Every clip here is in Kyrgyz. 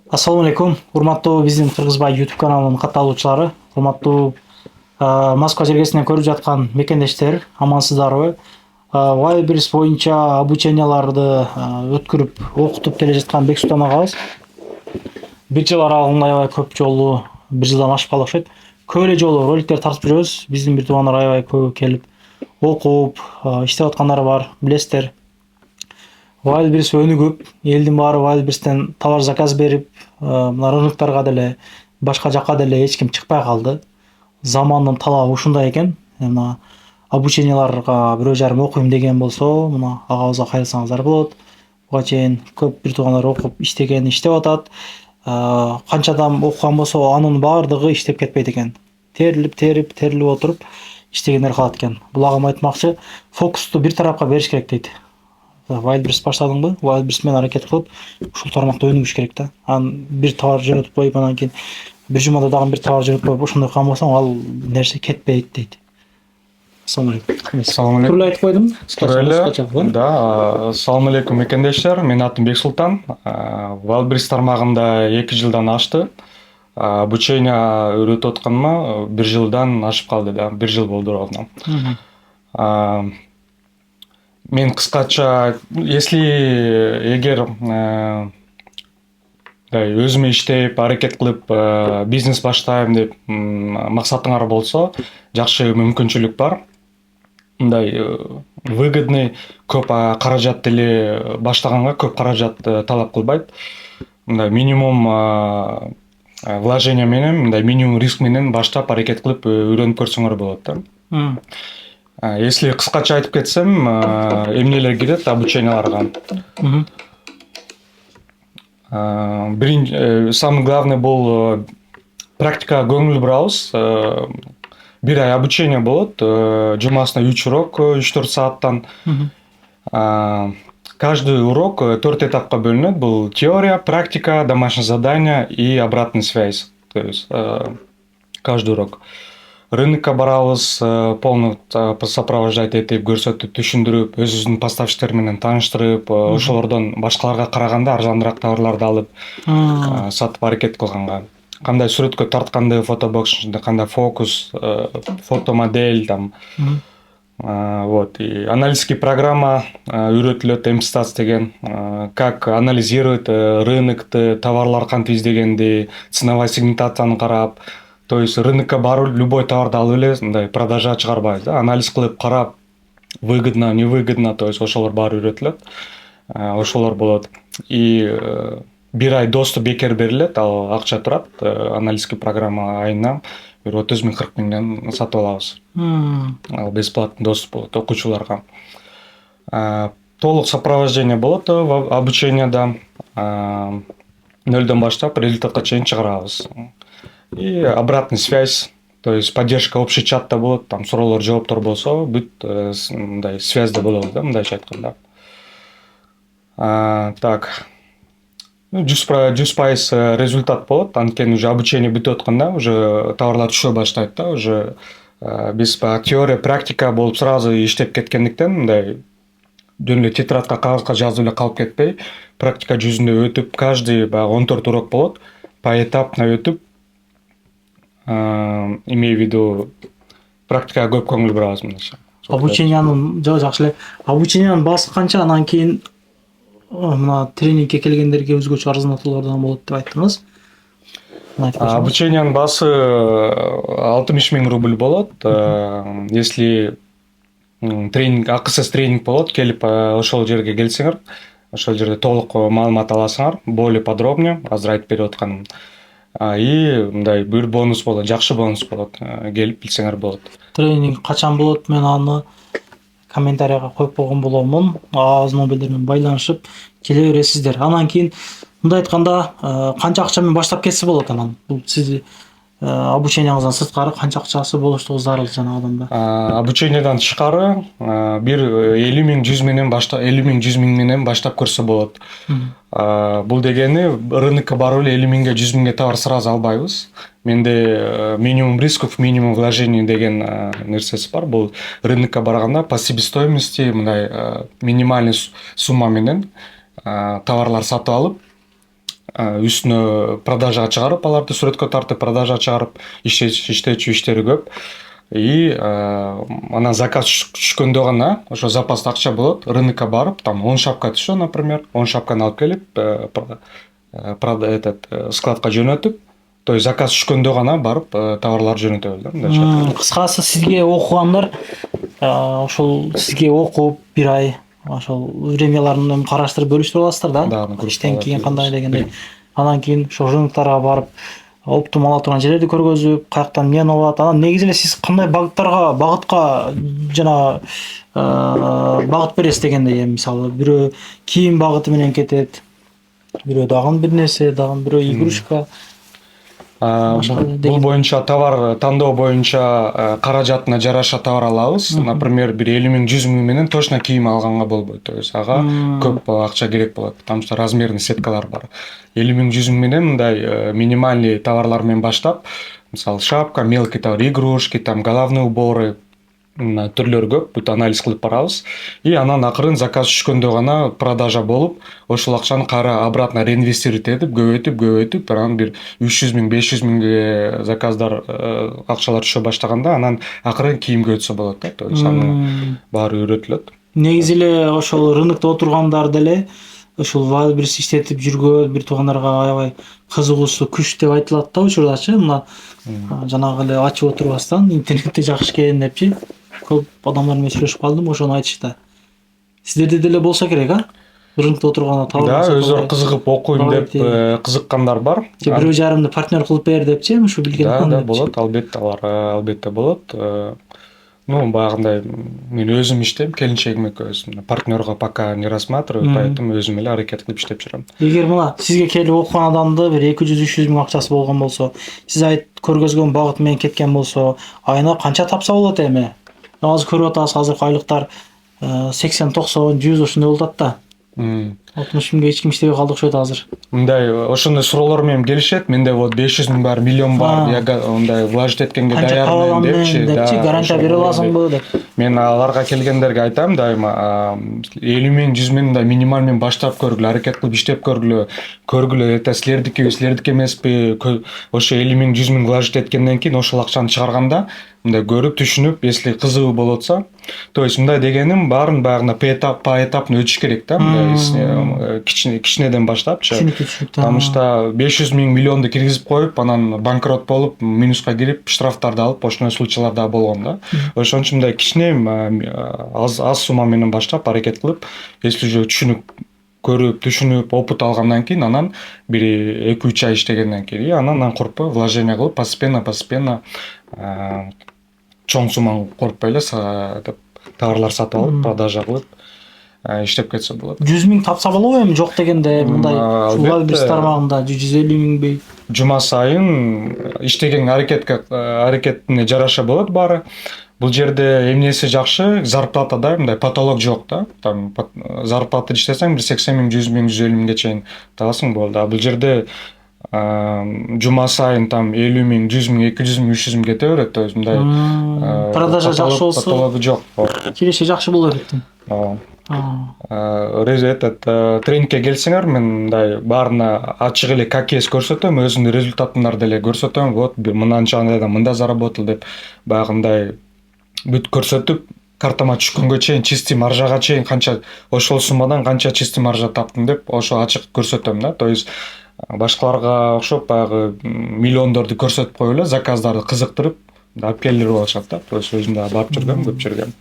Ассаламу алейкум. Урматтуу биздин Кыргызбай YouTube каналынын катталуучулары, урматтуу Москва жергесинен көрүп жаткан мекендештер, амансыздарбы? Wildberries боюнча обученияларды өткөрүп, окутуп келе жаткан Бексултан агабыз. Бир жыл аралыгында аябай көп жолу, бир жылдан ашып окшойт. Көп эле жолу роликтер тартып жүрөбүз. Биздин бир туугандар аябай көп келип окуп, иштеп аткандары бар, билесиздер. Wildberries өнүгүп, элдин баары Wildberries'тен товар заказ берип, мына рынокторго деле, башка жакка деле эч ким чыкпай калды. Замандын талабы ушундай экен. Мына обученияларга бирөө жарым окуйм деген болсо, мына агабызга кайрылсаңыздар болот. Буга чейин көп бир туугандар окуп, иштеген, иштеп атат. Канча адам окуган болсо, анын баардыгы иштеп кетпейт экен. Терилип отуруп иштегендер калат экен. Бул агам айтмакчы, фокусту бир тарапка бериш керек дейт. Wildberries баштадыңбы? Wildberries менен аракет кылып, ушул тармакта өнүгүш керек да. Бир товар жөнөтүп коюп, анан кийин бир жумада дагы бир товар жөнөтүп коюп, ошондой кылган болсоң, ал нерсе кетпейт дейт. Ассаламу алейкум. Assalomu alaykum. Турук айтып койдум. Да, assalomu alaykum мекендештер. Менин атым Бексултан. Wildberries тармагында 2 жылдан ашты. Обучение өтүп атканыма 1 жылдан ашып калды да. 1 жыл болду ровно. Мен кыскача, если эгер өзүмө иштеп, аракет кылып, бизнес баштайм деп максатыңар болсо, жакшы мүмкүнчүлүк бар. Мындай выгодный көп каражат деле баштаганга көп каражат талап кылбайт. Мындай минимум вложение менен, мындай минимум риск менен баштап аракет кылып үйрөнүп көрсөңөр болот да. Если кыскача айтып кетсем, эмнелер кирет обученияларга? Самый главный бул практика көңүл бурабыз. Бир ай обучение болот, жумасына 3 урок, 3-4 сааттан. Каждый урок 4 этапка бөлүнөт. Бул теория, практика, домашнее задание и обратная связь. То есть каждый урок. Рынокко барабыз, полный сопровождать этип, көрсөтүп, түшүндүрүп, өзүбүздүн поставщиктер менен тааныштырып, ошолордон башкаларга караганда арзаныраак товарларды алып, сатып аракет кылганга. Кандай сүрөткө тартканды, фотобокс ичинде кандай фокус, фотомодель там. Вот. И аналитический программа үйрөтүлөт, МСТАЦ деген, как анализировать рынокты, товарлар кантип издегенди, ценовая сегментацияны карап, то есть рынокко барып, любой товарды алып эле, мындай продажа чыгарбайбыз да, анализ кылып карап, выгодно, невыгодно, то есть ошолор баары үйрөтүлөт. Ошолор болот. И бир ай доступ бекер берилет, ал акча турат, аналитический программа айына 30-40 миңден сатып алабыз. Ал бесплатный доступ болот окуучуларга. Толук сопровождение болот обучениеда. Нөлдөн баштап результатка чейин чыгарабыз. И обратная связь, то есть поддержка общий чатта болот, там суроолор жооптор болсо, бүт мындай связьда болобуз да, мындайча айтканда. Так. 100% результат болот, анткени уже обучение бүтүп атканда, уже товарлар түшө баштайт да, уже биз теория, практика болуп сразу иштеп кеткендиктен, мындай жөн эле тетрадка, кагазга жазып эле калып кетпей, практика жүзүндө өтүп, каждый 14 урок болот, поэтапно өтүп, имею в виду практикага көп көңүл бурабыз мындайча. Обучениянын жакшы эле. Обучениянын баасы канча, анан кийин мына тренингке келгендерге өзгөчө арзанатуулардан болот деп айттыңыз. Обучениянын баасы 60 000 рубль болот. Если тренинг, акысыз тренинг болот, келип ошол жерге келсеңер, ошол жерде толук маалымат аласыңар, более подробно, азыр айтып берип атканым. И мындай бир бонус болот, жакшы бонус болот, келип билсеңер болот. Тренинг качан болот? Мен аны комментарийга коюп койгон боломун. Агабыздын мобилдер менен байланышып келе бересиздер. Анан кийин мындай айтканда, канча акча менен баштап кетсе болот анан? Бул сиздин обученияңыздан сырткары канча акчасы болуштугу зарыл жана адамда? Обучениядан тышкары бир 50 000, 100 менен баштап, 50 000, 100 000 менен баштап көрсө болот. Бул дегени рынокко барып эле 50 000ге, 100 000ге товар сразу албайбыз. Менде минимум рисков, минимум вложений деген нерсеси бар. Бул рынокко барганда по себестоимости мындай минимальный сумма менен товарлар сатып алып, үстүнө продажага чыгарып, аларды сүрөткө тартып продажага чыгарып иштечү иштери көп. И анан заказ түшкөндө гана ошо запаста акча болот, рынокко барып, там 10 шапка түшсө, например, 10 шапканы алып келип, складка жөнөтүп, то есть заказ түшкөндө гана барып товарларды жөнөтөбүз да, мындай. Кыскасы сизге окугандар ошол сизге окуп бир ай ошол времяларын караштырып бөлүштүрүп аласыздар да. Иштен кийин кандай дегендей. Анан кийин ошо рыноктарга барып оптум ала турган жерлерди көргөзүп, каяктан эмне алат. Анан негизи эле сиз кандай багытка жана багыт бересиз дегендей, мисалы бирөө кийим багыты менен кетет, бирөө дагы бир нерсе, дагы бирөө игрушка. Бул боюнча товар тандоо боюнча каражатына жараша товар алабыз. Например, бир 50 миң 100 миң менен точно кийим алганга болбойт. То есть ага көп акча керек болот, потому что размерный сеткалар бар. 50 миң 100 миң менен мындай минимальный товарлар менен баштап, мисалы шапка, мелкий товар, игрушки, там головные уборы, түрлөр көп, бүт анализ кылып барабыз. И анан акырын заказ түшкөндө гана продажа болуп, ошол акчаны кайра обратно реинвестировать этип, көбөйтүп, анан бир 300 миң 500 миңге заказдар акчалар түшө баштаганда, анан акырын кийимге өтсө болот да. То есть анын баары үйрөтүлөт. Негизи эле ошол рынокто отургандар деле ошол Wildberries иштетип жүргөн бир туугандарга аябай кызыгуусу күч деп айтылат да учурдачы. Мына жанагы эле ачып отурбастан интернетте жакшы экен депчи. Көп адамдар менен сүйлөшүп калдым, ошону айтышты. Сиздерде деле болсо керек, рынокто отурганда товар. Да, өзүлөрү кызыгып окуйм деп кызыккандар бар. Бирөө жарымды партнер кылып бер депчи, ушу билген. Да, болот, албетте, албетте болот. Баягындай мен өзүм иштейм, келинчегим экөөбүз. Партнерго пока не рассматриваю, поэтому өзүм эле аракет кылып иштеп жүрөм. Эгер мына сизге келип окуган адамды бир 200-300 миң акчасы болгон болсо, сиз көргөзгөн багыт менен кеткен болсо, айына канча тапса болот эми? Азыр көрүп атасыз, азыркы айлыктар 80, 90, 100 ушундай болуп атат да. 60 миңге эч ким иштебей калды окшойт азыр. Мындай ошондой суроолор менен келишет. Менде вот 500 миң бар, миллион бар, я мындай вложить эткенге даярмын депчи, гарантия бере аласыңбы деп. Мен аларга келгендерге айтам дайыма 50 миң 100 миң да минимал менен баштап көргүлө, аракет кылып иштеп көргүлө, это силердики эмеспи? Ошо 50 миң 100 миң вложить эткенден кийин ошол акчаны чыгарганда мындай көрүп, түшүнүп, если кызыгуу болуп атса, то есть мындай дегеним баарын баягында поэтапно өтүш керек да, мындай кичинеден баштапчы. Потому что 500 миң миллионду киргизип коюп, анан банкрот болуп, минуска кирип, штрафтарды алып, ошондой случайлар да болгон да. Ошон үчүн мындай кичине аз сумма менен баштап аракет кылып, если уже түшүнүп, опыт алгандан кийин, анан бир 2-3 ай иштегенден кийин, анан коркпой вложение кылып, постепенно чоң сумманы коркпой эле товарлар сатып алып, продажа кылып иштеп кетсе болот. 100 миң тапса болобу эми, жок дегенде мындай Wildberries тармагында 150 миңби? Жума сайын иштеген аракетине жараша болот баары. Бул жерде эмнеси жакшы, зарплата да, мындай потолок жок да. Там зарплата иштесең бир 80 миң, 100 миң, 150 миңге чейин табасың болду. Бул жерде жума сайын там 50 миң, 100 миң, 200 миң, 300 миң кете берет. То есть мындай продажа жакшы болсо, потологу жок. Киреше жакшы боло берет. Тренингке келсеңер, мен мындай баарына ачык эле ККС көрсөтөм, өзүмдүн результатымды деле көрсөтөм. Вот мынанча айда мында заработал деп баягындай бүт көрсөтүп, картама түшкөнгө чейин чистый маржага чейин канча ошол суммадан канча чистый маржа таптым деп ошо ачык көрсөтөм да. То есть башкаларга окшоп баягы миллиондорду көрсөтүп коюп эле заказдарды кызыктырып алып келип алышат да. То есть өзүм да барып жүргөм, көп жүргөм.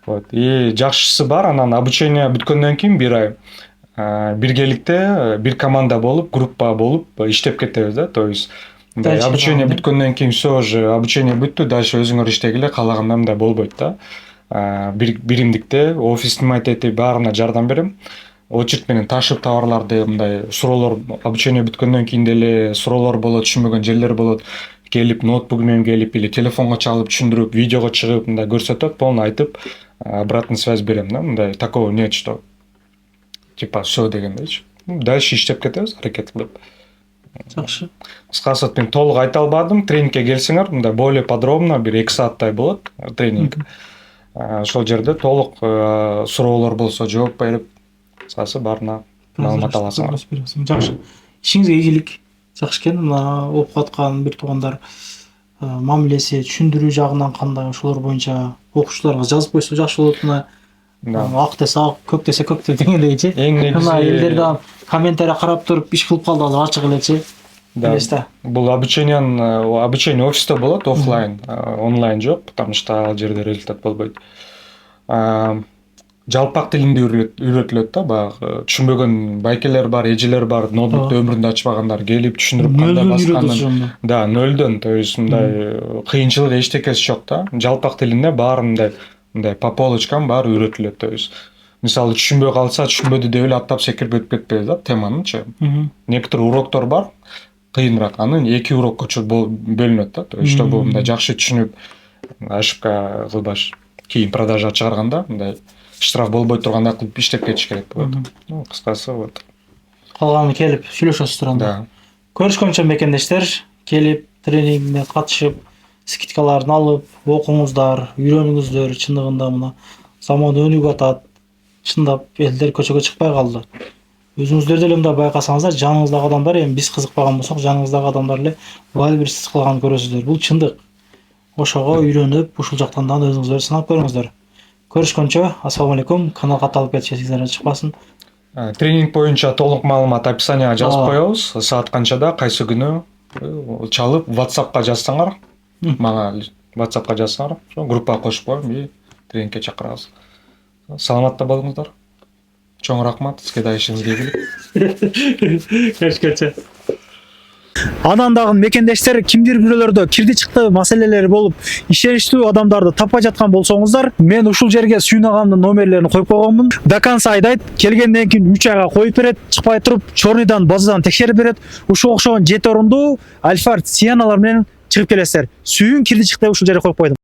Вот. И жакшысы бар, анан обучение бүткөндөн кийин бир ай биргеликте бир команда болуп, группа болуп иштеп кетебиз да. То есть обучение бүткөндөн кийин все уже обучение бүттү, дальше өзүңөр иштегиле, каалаганда мындай болбойт да. Биримдикте офис снимать этип баарына жардам берем. Очередь менен ташып товарларды, мындай суроолор обучение бүткөндөн кийин деле суроолор болот, түшүнбөгөн жерлер болот. Келип ноутбук менен келип или телефонго чалып түшүндүрүп, видеого чыгып, мындай көрсөтөт, полный айтып, обратную связь берем да. Мындай такого нет, что типа все дегендейчи. Дальше иштеп кетебиз, аракет кылып. Жакшы. Кыскасы мен толук айта албадым. Тренингке келсеңер, мындай более подробно бир 2 сааттай болот тренинг. Ошол жерде толук суроолор болсо жооп берип, кыскасы баарына маалымат аласыңар. Жакшы. ишиңизге ийгилик. Жакшы экен. Мына окуп аткан бир туугандар мамилеси, түшүндүрүү жагынан кандай, ошолор боюнча окуучуларга жазып койсо жакшы болот. Мына Да. ак десе ак, көк десе көк дегендейчи. Эң негизи- Мына элдерден комментарий карап туруп иш кылып калды азыр ачык элечи. Да. Элес да. Бул обучение офисте болот, офлайн, онлайн жок, потому что ал жерде результат болбойт. Жалпак тилинде үйрөтүлөт да, баягы түшүнбөгөн байкелер бар, эжелер бар, ноутбукту өмүрүндө ачпагандар келип түшүндүрүп кандай Нөлдөн басканын. үйрөтөсүң. Да, нөлдөн, то есть мындай кыйынчылык эчтекеси жок да. Жалпак тилинде баары мындай по полочкам баары үйрөтүлөт, то есть мисалы түшүнбөй калса, түшүнбөдү деп эле аттап секирип өтүп кетпейбиз да теманычы. Некоторые уроктор бар, кыйыныраак. Аны 2 урокко бөлүнөт да. То есть чтобы мындай жакшы түшүнүп, ошибка кылбаш, кийин продажа чыгарганда мындай штраф болбой тургандай кылып иштеп кетиш керек болот. Ну, кыскасы вот. Калганы келип сүйлөшөсүздөр анда. Да. Көрүшкөнчө мекендештер, келип тренингине катышып, скидкаларын алып, окуңуздар, үйрөнүңүздөр. Чындыгында мына заман өнүгүп атат. Чындап элдер көчөгө чыкпай калды. Өзүңүздөр деле мындай байкасаңыздар, жаныңыздагы адамдар, эми биз кызыкпаган болсок, жаныңыздагы адамдар эле баары бир сиз кылганды көрөсүздөр. Бул чындык. Ошого үйрөнүп, ушул жактан да өзүңүздөр сынап көрүңүздөр. Көрүшкөнчө, ассаламу алейкум. Канал каталып кетиши эсиңизден чыкпасын. Тренинг боюнча толук маалымат описанияга жазып Ооба. коебуз. Саат канчада, кайсы күнү чалып WhatsAppка жазсаңар, мага WhatsAppка жазсаңар, ошо группага кошуп коем и тренингке чакырабыз. Саламатта болуңуздар. Чоң рахмат, сизге да ишиңизге ийгилик. Көрүшкөнчө. Анан дагы мекендештер кимдир бирөөлөрдө кирди чыкты маселелери болуп, ишеничтүү адамдарды таппай жаткан болсоңуздар, мен ушул жерге Сүйүн агамдын номерлерин коюп койгонмун. До конца айдайт, келгенден кийин 3 айга коюп берет, чыкпай туруп, чорныйдан, базадан текшерип берет. Ушул окшогон 7 орундуу Альфард Сианалар менен чыгып келесиздер. Сүйүн кирди чыкты ушул жерге коюп койдум.